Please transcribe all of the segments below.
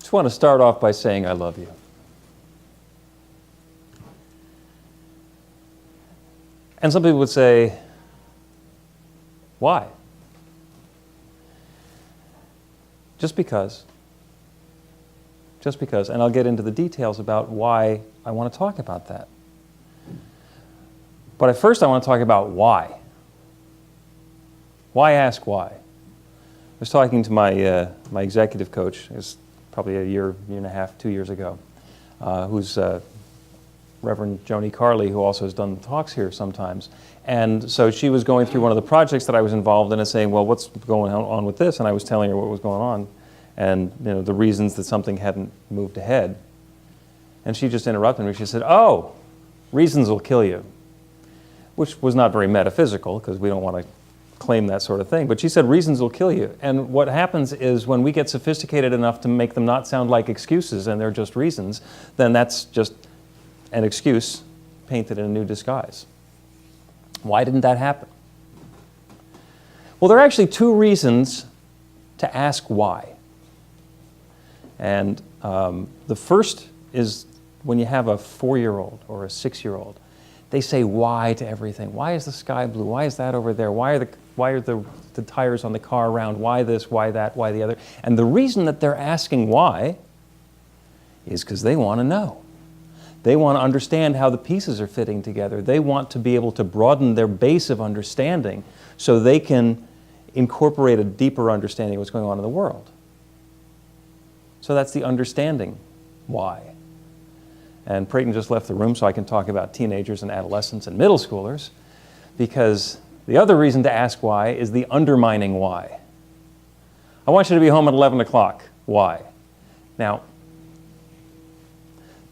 Just want to start off by saying I love you. And some people would say, why? Just because. Just because. And I'll get into the details about why I want to talk about that. But first I want to talk about why. Why ask why? I was talking to my executive coach, it was probably a year and a half, 2 years ago, who's Reverend Joni Carley, who also has done talks here sometimes. And so she was going through one of the projects that I was involved in and saying, well, what's going on with this? And I was telling her what was going on and the reasons that something hadn't moved ahead. And she just interrupted me. She said, oh, reasons will kill you, which was not very metaphysical because we don't want to claim that sort of thing. But she said, reasons will kill you. And what happens is when we get sophisticated enough to make them not sound like excuses and they're just reasons, then that's just an excuse painted in a new disguise. Why didn't that happen? Well, there are actually two reasons to ask why. And the first is when you have a 4-year-old or a 6-year-old. They say why to everything. Why is the sky blue? Why is that over there? Why are the tires on the car round? Why this? Why that? Why the other? And the reason that they're asking why is because they want to know. They want to understand how the pieces are fitting together. They want to be able to broaden their base of understanding so they can incorporate a deeper understanding of what's going on in the world. So that's the understanding why. And Prayton just left the room so I can talk about teenagers and adolescents and middle schoolers, because the other reason to ask why is the undermining why. I want you to be home at 11 o'clock. Why? Now,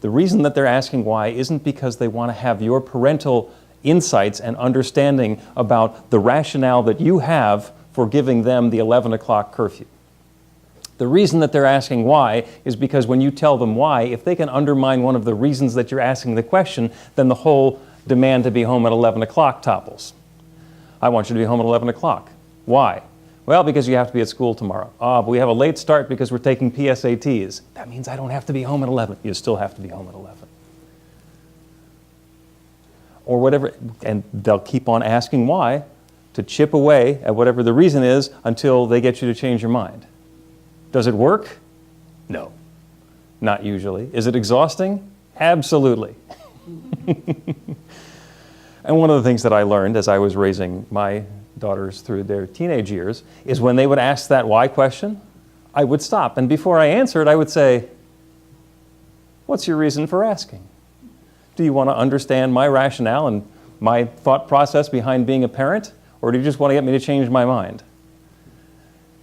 the reason that they're asking why isn't because they want to have your parental insights and understanding about the rationale that you have for giving them the 11 o'clock curfew. The reason that they're asking why is because when you tell them why, if they can undermine one of the reasons that you're asking the question, then the whole demand to be home at 11 o'clock topples. I want you to be home at 11 o'clock. Why? Well, because you have to be at school tomorrow. But we have a late start because we're taking PSATs. That means I don't have to be home at 11. You still have to be home at 11. Or whatever, and they'll keep on asking why to chip away at whatever the reason is until they get you to change your mind. Does it work? No, not usually. Is it exhausting? Absolutely. And one of the things that I learned as I was raising my daughters through their teenage years is when they would ask that why question, I would stop. And before I answered, I would say, what's your reason for asking? Do you want to understand my rationale and my thought process behind being a parent? Or do you just want to get me to change my mind?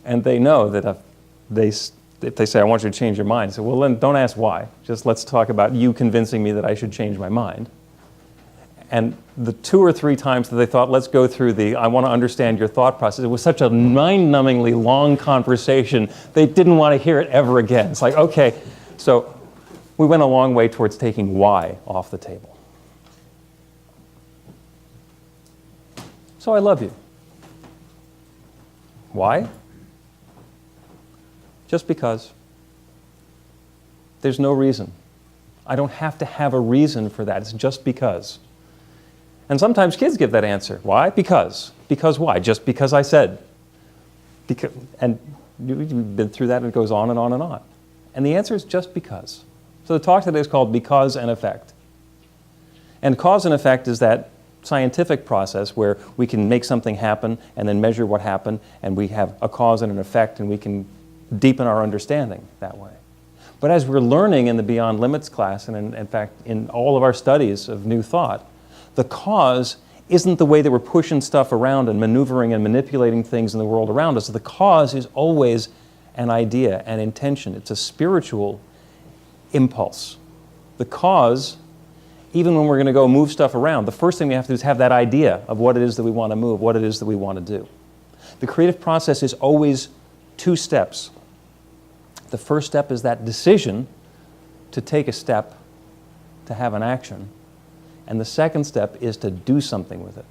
And they know that if they say, I want you to change your mind, I say, well, then don't ask why. Just let's talk about you convincing me that I should change my mind. And the 2 or 3 times that they thought, let's go through I want to understand your thought process, it was such a mind-numbingly long conversation, they didn't want to hear it ever again. It's like, okay, so we went a long way towards taking why off the table. So I love you. Why? Just because. There's no reason. I don't have to have a reason for that. It's just because. And sometimes kids give that answer. Why? Because. Because why? Just because I said. And you've been through that and it goes on and on and on. And the answer is just because. So the talk today is called Because and Effect. And cause and effect is that scientific process where we can make something happen and then measure what happened, and we have a cause and an effect, and we can deepen our understanding that way. But as we're learning in the Beyond Limits class, and in fact in all of our studies of New Thought, the cause isn't the way that we're pushing stuff around and maneuvering and manipulating things in the world around us. The cause is always an idea, an intention. It's a spiritual impulse. The cause, even when we're going to go move stuff around, the first thing we have to do is have that idea of what it is that we want to move, what it is that we want to do. The creative process is always 2 steps. The first step is that decision to take a step, to have an action. And the second step is to do something with it.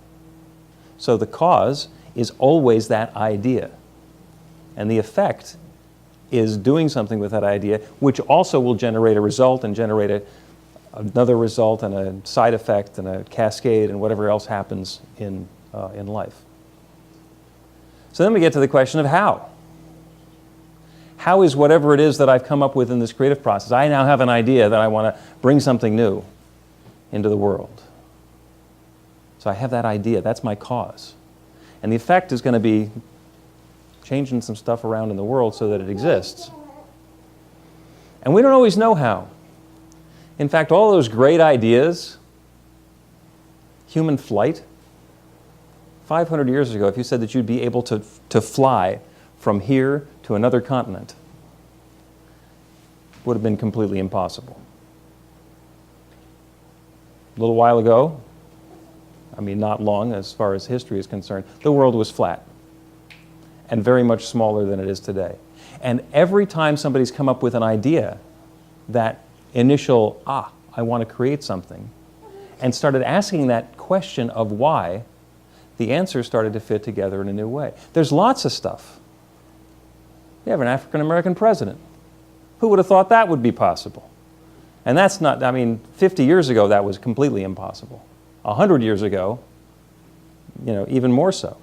So the cause is always that idea. And the effect is doing something with that idea, which also will generate a result and generate another result and a side effect and a cascade and whatever else happens in life. So then we get to the question of how. How is whatever it is that I've come up with in this creative process? I now have an idea that I want to bring something new into the world. So I have that idea. That's my cause. And the effect is going to be changing some stuff around in the world so that it exists. And we don't always know how. In fact, all those great ideas, human flight, 500 years ago, if you said that you'd be able to fly from here to another continent, would have been completely impossible. A little while ago, I mean not long as far as history is concerned, the world was flat and very much smaller than it is today. And every time somebody's come up with an idea, that initial, I want to create something, and started asking that question of why, the answers started to fit together in a new way. There's lots of stuff. You have an African-American president. Who would have thought that would be possible? And that's not, 50 years ago that was completely impossible. 100 years ago, even more so.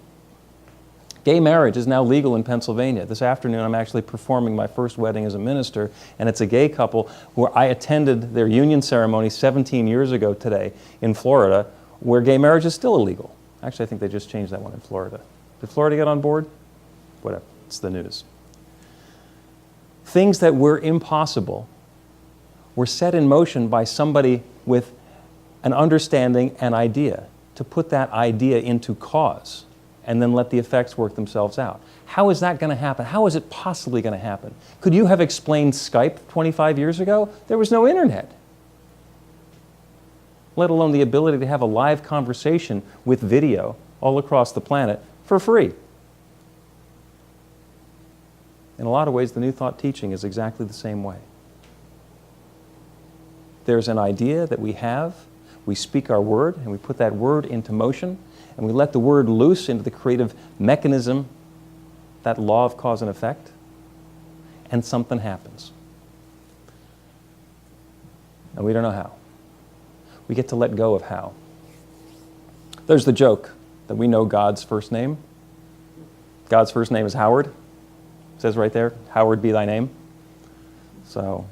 Gay marriage is now legal in Pennsylvania. This afternoon I'm actually performing my first wedding as a minister, and it's a gay couple where I attended their union ceremony 17 years ago today in Florida, where gay marriage is still illegal. Actually, I think they just changed that one in Florida. Did Florida get on board? Whatever, it's the news. Things that were impossible were set in motion by somebody with an understanding and idea to put that idea into cause and then let the effects work themselves out. How is that going to happen? How is it possibly going to happen? Could you have explained Skype 25 years ago? There was no internet, let alone the ability to have a live conversation with video all across the planet for free. In a lot of ways, the New Thought teaching is exactly the same way. There's an idea that we have, we speak our word, and we put that word into motion, and we let the word loose into the creative mechanism, that law of cause and effect, and something happens. And we don't know how. We get to let go of how. There's the joke that we know God's first name. God's first name is Howard. It says right there, Howard be thy name. So,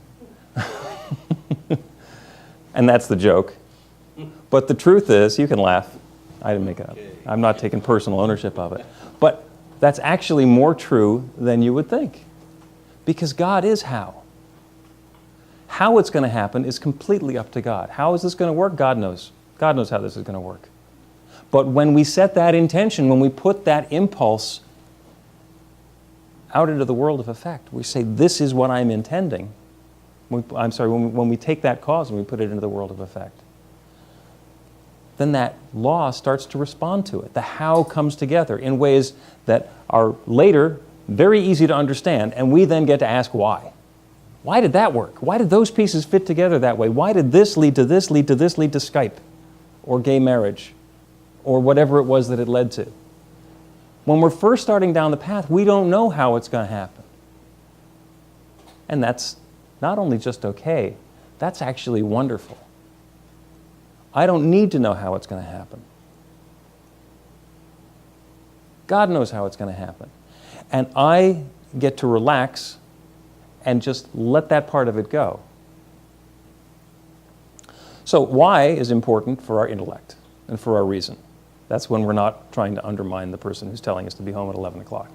and that's the joke. But the truth is, you can laugh. I didn't make it up. I'm not taking personal ownership of it. But that's actually more true than you would think. Because God is how. How it's going to happen is completely up to God. How is this going to work? God knows. God knows how this is going to work. But when we set that intention, when we put that impulse out into the world of effect, we say, this is what I'm intending. When we take that cause and we put it into the world of effect, then that law starts to respond to it. The how comes together in ways that are later very easy to understand, and we then get to ask why. Why did that work? Why did those pieces fit together that way? Why did this lead to this, lead to this, lead to Skype, or gay marriage, or whatever it was that it led to? When we're first starting down the path, we don't know how it's going to happen. And that's not only just okay, that's actually wonderful. I don't need to know how it's going to happen. God knows how it's going to happen. And I get to relax and just let that part of it go. So why is important for our intellect and for our reason. That's when we're not trying to undermine the person who's telling us to be home at 11 o'clock.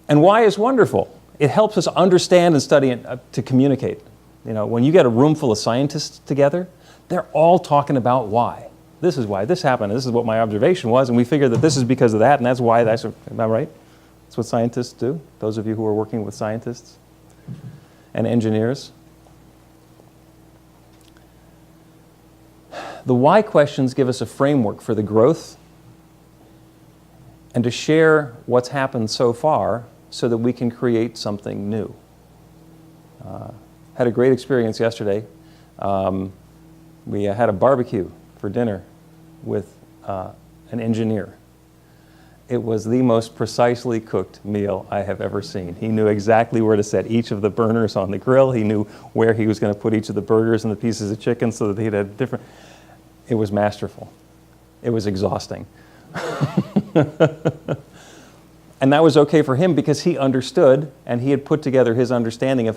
And why is wonderful. It helps us understand and study and to communicate. When you get a room full of scientists together, they're all talking about why. This is why this happened, and this is what my observation was, and we figure that this is because of that, and that's why that's, am I right? That's what scientists do, those of you who are working with scientists and engineers. The why questions give us a framework for the growth and to share what's happened so far so that we can create something new. Had a great experience yesterday. We had a barbecue for dinner with an engineer. It was the most precisely cooked meal I have ever seen. He knew exactly where to set each of the burners on the grill. He knew where he was going to put each of the burgers and the pieces of chicken so that he'd have different... It was masterful. It was exhausting. And that was okay for him because he understood, and he had put together his understanding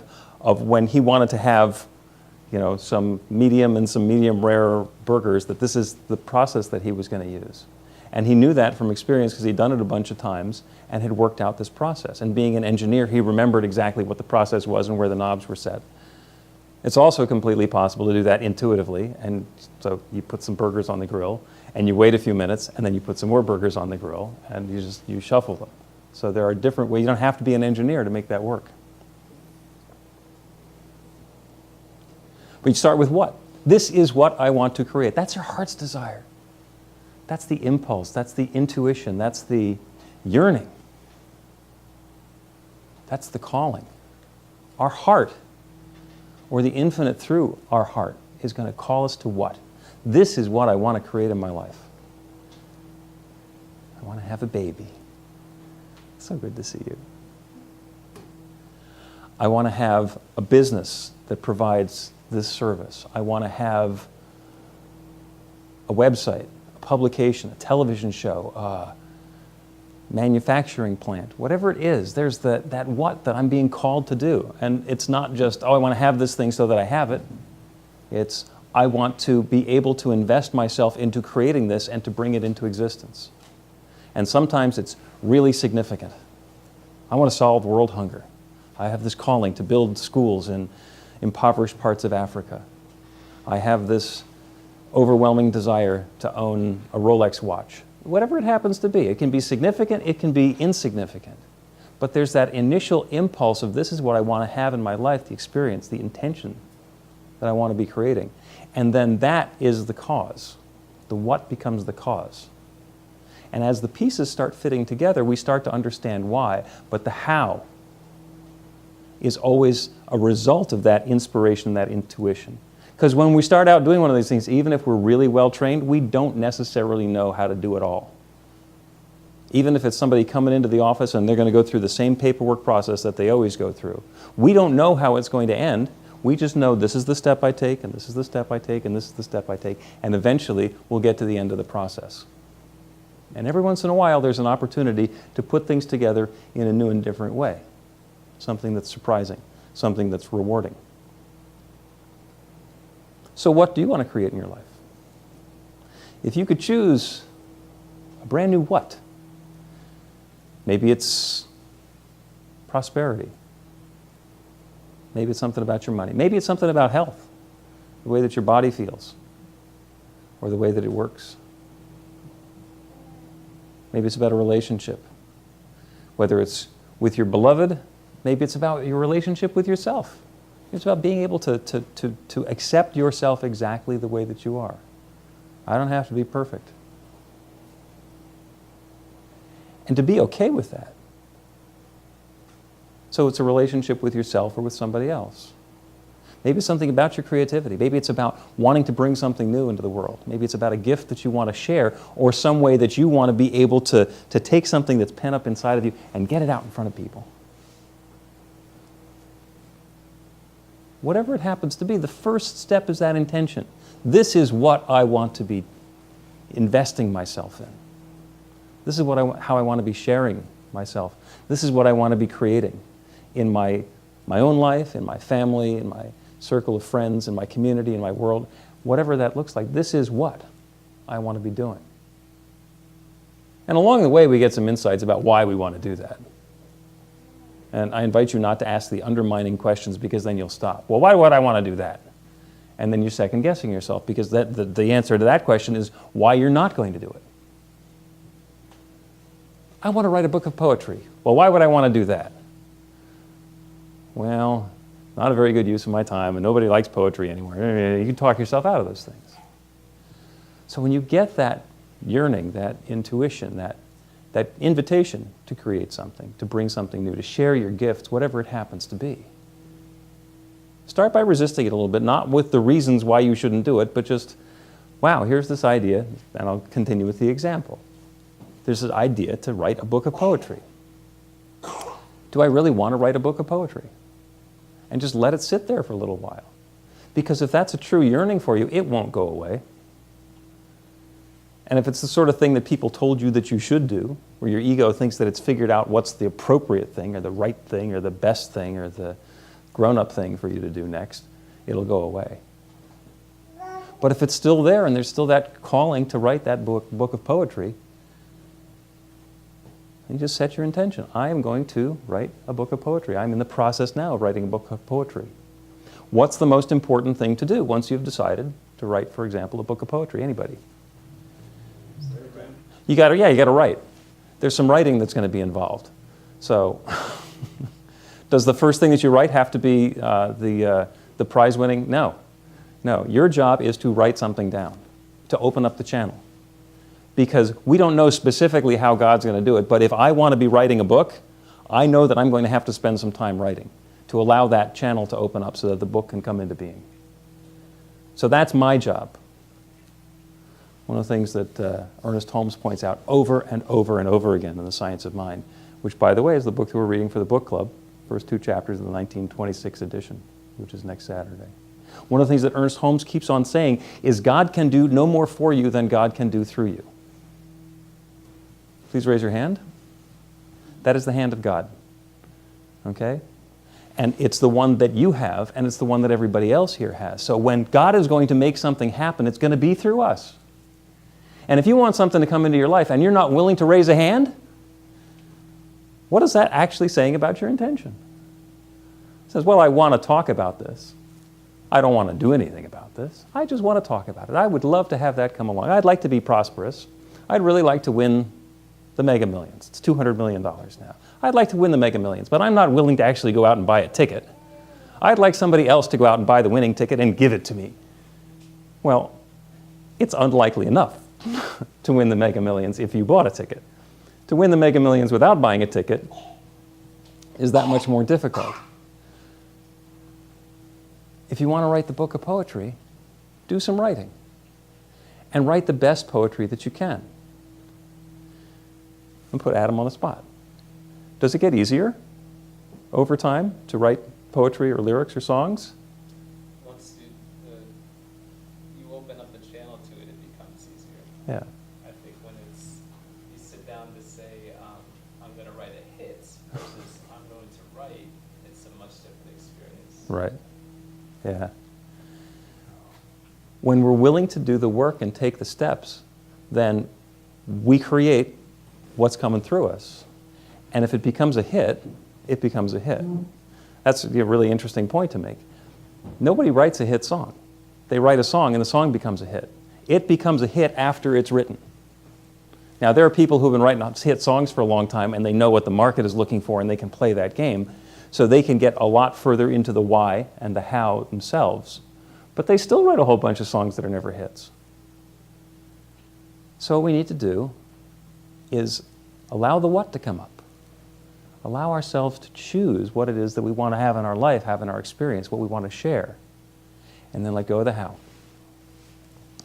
of when he wanted to have, you know, some medium and some medium rare burgers, that this is the process that he was going to use. And he knew that from experience because he'd done it a bunch of times and had worked out this process. And being an engineer, he remembered exactly what the process was and where the knobs were set. It's also completely possible to do that intuitively. And so you put some burgers on the grill, and you wait a few minutes, and then you put some more burgers on the grill, and you shuffle them. So there are different ways. You don't have to be an engineer to make that work. But you start with what? This is what I want to create. That's your heart's desire. That's the impulse. That's the intuition. That's the yearning. That's the calling. Our heart, or the infinite through our heart, is going to call us to what? This is what I want to create in my life. I want to have a baby. So good to see you. I want to have a business that provides this service. I want to have a website, a publication, a television show, a manufacturing plant, whatever it is. There's that what that I'm being called to do. And it's not just, oh, I want to have this thing so that I have it. It's, I want to be able to invest myself into creating this and to bring it into existence. And sometimes it's really significant. I want to solve world hunger. I have this calling to build schools in impoverished parts of Africa. I have this overwhelming desire to own a Rolex watch. Whatever it happens to be. It can be significant, it can be insignificant. But there's that initial impulse of this is what I want to have in my life, the experience, the intention that I want to be creating. And then that is the cause. The what becomes the cause. And as the pieces start fitting together, we start to understand why. But the how is always a result of that inspiration, that intuition. Because when we start out doing one of these things, even if we're really well trained, we don't necessarily know how to do it all. Even if it's somebody coming into the office and they're going to go through the same paperwork process that they always go through. We don't know how it's going to end. We just know this is the step I take, and this is the step I take, and this is the step I take. And eventually, we'll get to the end of the process. And every once in a while, there's an opportunity to put things together in a new and different way. Something that's surprising, something that's rewarding. So what do you want to create in your life? If you could choose a brand new what? Maybe it's prosperity. Maybe it's something about your money. Maybe it's something about health, the way that your body feels, or the way that it works. Maybe it's about a relationship. Whether it's with your beloved, maybe it's about your relationship with yourself. It's about being able to accept yourself exactly the way that you are. I don't have to be perfect. And to be okay with that. So it's a relationship with yourself or with somebody else. Maybe it's something about your creativity. Maybe it's about wanting to bring something new into the world. Maybe it's about a gift that you want to share, or some way that you want to be able to take something that's pent up inside of you and get it out in front of people. Whatever it happens to be, the first step is that intention. This is what I want to be investing myself in. This is how I want to be sharing myself. This is what I want to be creating in my own life, in my family, in my circle of friends, in my community, in my world. Whatever that looks like, this is what I want to be doing. And along the way, we get some insights about why we want to do that. And I invite you not to ask the undermining questions, because then you'll stop. Well, why would I want to do that? And then you're second guessing yourself, because the answer to that question is why you're not going to do it. I want to write a book of poetry. Well, why would I want to do that? Well, not a very good use of my time, and nobody likes poetry anymore. You can talk yourself out of those things. So when you get that yearning, that intuition, that invitation to create something, to bring something new, to share your gifts, whatever it happens to be, start by resisting it a little bit, not with the reasons why you shouldn't do it, but just, wow, here's this idea, and I'll continue with the example. there's this idea to write a book of poetry. Do I really want to write a book of poetry? And just let it sit there for a little while. Because if that's a true yearning for you, it won't go away. And if it's the sort of thing that people told you that you should do, where your ego thinks that it's figured out what's the appropriate thing, or the right thing, or the best thing, or the grown-up thing for you to do next, it'll go away. But if it's still there, and there's still that calling to write that book of poetry, you just set your intention. I am going to write a book of poetry. I'm in the process now of writing a book of poetry. What's the most important thing to do once you've decided to write, for example, a book of poetry? Anybody? You got to write. There's some writing that's going to be involved. So, does the first thing that you write have to be the prize-winning? No. No. Your job is to write something down, to open up the channel. Because we don't know specifically how God's going to do it, but if I want to be writing a book, I know that I'm going to have to spend some time writing to allow that channel to open up so that the book can come into being. So that's my job. One of the things that Ernest Holmes points out over and over and over again in The Science of Mind, which, by the way, is the book that we're reading for the book club, first 2 chapters of the 1926 edition, which is next Saturday. One of the things that Ernest Holmes keeps on saying is God can do no more for you than God can do through you. Please raise your hand. That is the hand of God. Okay? And it's the one that you have, and it's the one that everybody else here has. So when God is going to make something happen, it's going to be through us. And if you want something to come into your life and you're not willing to raise a hand, what is that actually saying about your intention? It says, well, I want to talk about this. I don't want to do anything about this. I just want to talk about it. I would love to have that come along. I'd like to be prosperous. I'd really like to win the Mega Millions. It's $200 million now. I'd like to win the Mega Millions, but I'm not willing to actually go out and buy a ticket. I'd like somebody else to go out and buy the winning ticket and give it to me. Well, it's unlikely enough to win the Mega Millions if you bought a ticket. To win the Mega Millions without buying a ticket is that much more difficult. If you want to write the book of poetry, do some writing. And write the best poetry that you can. And put Adam on the spot. Does it get easier over time to write poetry or lyrics or songs? Once you open up the channel to it, it becomes easier. Yeah. I think when you sit down to say, I'm going to write a hit versus I'm going to write, it's a much different experience. Right. Yeah. When we're willing to do the work and take the steps, then we create what's coming through us. And if it becomes a hit, it becomes a hit. That's a really interesting point to make. Nobody writes a hit song. They write a song and the song becomes a hit. It becomes a hit after it's written. Now, there are people who have been writing hit songs for a long time and they know what the market is looking for and they can play that game. So they can get a lot further into the why and the how themselves. But they still write a whole bunch of songs that are never hits. So what we need to do is allow the what to come up. Allow ourselves to choose what it is that we want to have in our life, have in our experience, what we want to share. And then let go of the how.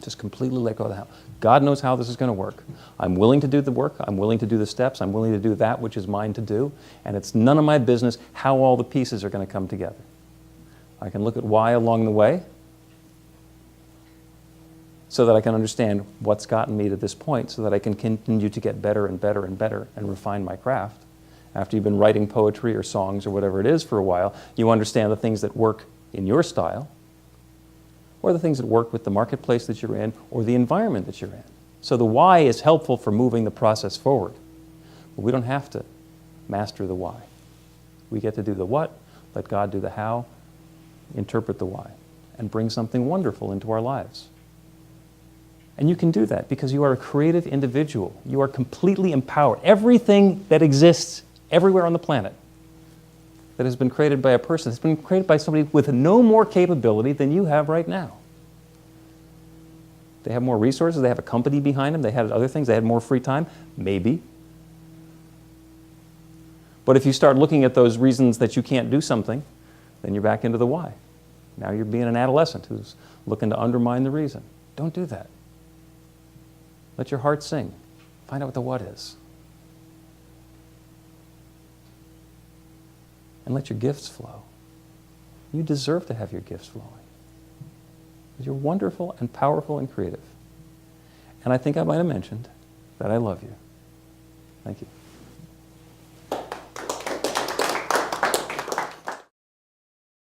Just completely let go of the how. God knows how this is going to work. I'm willing to do the work. I'm willing to do the steps. I'm willing to do that which is mine to do. And it's none of my business how all the pieces are going to come together. I can look at why along the way so that I can understand what's gotten me to this point so that I can continue to get better and better and better and refine my craft. After you've been writing poetry or songs or whatever it is for a while, you understand the things that work in your style or the things that work with the marketplace that you're in or the environment that you're in. So the why is helpful for moving the process forward. But we don't have to master the why. We get to do the what, let God do the how, interpret the why, and bring something wonderful into our lives. And you can do that because you are a creative individual. You are completely empowered. Everything that exists everywhere on the planet that has been created by a person has been created by somebody with no more capability than you have right now. They have more resources. They have a company behind them. They had other things. They had more free time. Maybe. But if you start looking at those reasons that you can't do something, then you're back into the why. Now you're being an adolescent who's looking to undermine the reason. Don't do that. Let your heart sing. Find out what the what is. And let your gifts flow. You deserve to have your gifts flowing. Because you're wonderful and powerful and creative. And I think I might have mentioned that I love you. Thank you.